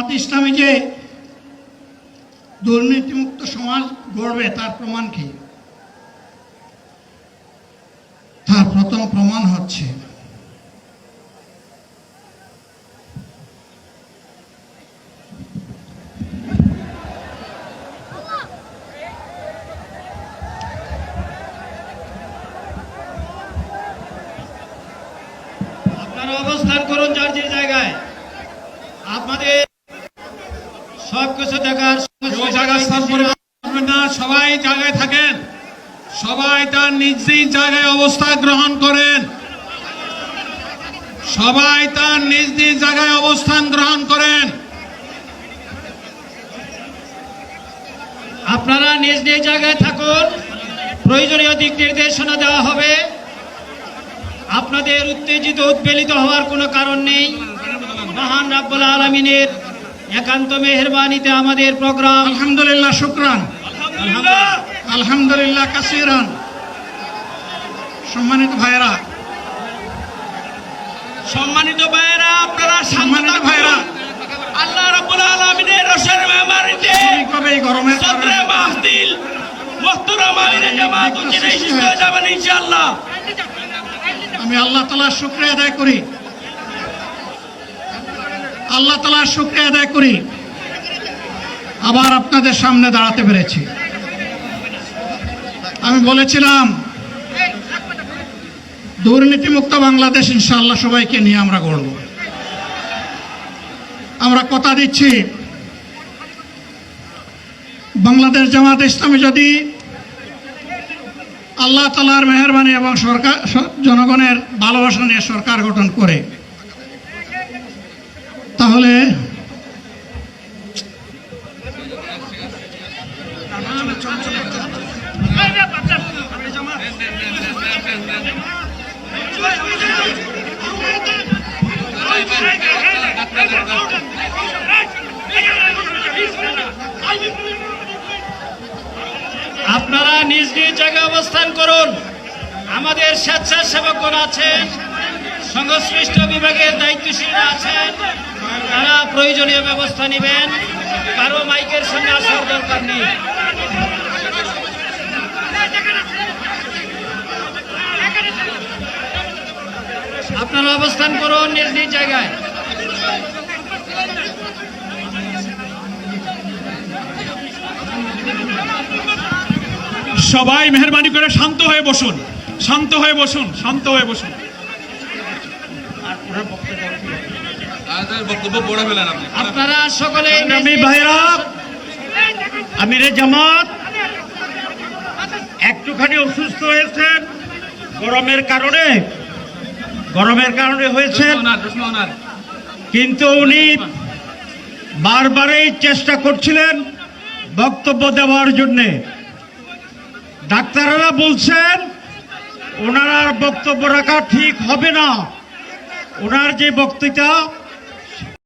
জামাত ইসলামী যে দুর্নীতিমুক্ত সমাজ গড়বে তার প্রমাণ কি? তার প্রথম প্রমাণ হচ্ছে আপনারা অবস্থান করুন যার যে জায়গায়। আপনাদের সবকিছু দেখার সবাই জায়গায় থাকেন, সবাই তার নিজ নিজ জায়গায় অবস্থান গ্রহণ করেন, সবাই তার নিজ নিজ জায়গায় অবস্থান গ্রহণ করেন। আপনারা নিজ নিজ জায়গায় থাকুন, প্রয়োজনীয় দিক নির্দেশনা দেওয়া হবে। আপনাদের উত্তেজিত উদ্বেলিত হওয়ার কোনো কারণ নেই। মহান রাব্বুল আলামিনের একান্ত মেহেরবানিতে আমাদের প্রোগ্রাম আলহামদুলিল্লাহ, শুকরান, আলহামদুলিল্লাহ কাসিরান। সম্মানিত ভাইরা, আপনারা সম্মানিত ভাইরা, আল্লাহ রাব্বুল আলামিনের রসের মেহমানিতে এই গরমের সদরে মাহফিল মুহতারাম আমিরে জামাত উদ্দিন হয়ে যাবেন ইনশাআল্লাহ। আমি আল্লাহ তাআলার শুকরিয়া আদায় করি, আল্লাহ তাআলার শুকরিয়া আদায় করি আবার আপনাদের সামনে দাঁড়াতে পেরেছি। আমি বলেছিলাম দুর্নীতিমুক্ত বাংলাদেশ ইনশাআল্লাহ সবাইকে নিয়ে আমরা গড়ব। আমরা কথা দিচ্ছি, বাংলাদেশ জামাত ইসলামী যদি আল্লাহ তাআলার মেহেরবানি এবং সরকার জনগণের ভালোবাসা নিয়ে সরকার গঠন করে, তাহলে আপনারা নিজ নিজ জায়গায় অবস্থান করুন। আমাদের স্বেচ্ছাসেবকগণ আছেন, সংশ্লিষ্ট বিভাগের দায়িত্বশীলরা আছেন, তারা প্রয়োজনীয় ব্যবস্থা নেবেন। কারো মাইকের সামনে আসার দরকার নেই। আপনারা অবস্থান করুন নিজ নিজ জায়গায়। সবাই মেহেরবানি করে শান্ত হয়ে বসুন, শান্ত হয়ে বসুন, শান্ত হয়ে বসুন। আপনারা সকলে ভাইরা, আমিরে জামাত একটুখানি অসুস্থ হয়েছেন গরমের কারণে হয়েছেন, কিন্তু উনি বারবারই চেষ্টা করছিলেন বক্তব্য দেওয়ার জন্যে। ডাক্তাররা বলছেন ওনার আর বক্তব্য রাখা ঠিক হবে না। ওনার যে বক্তৃতা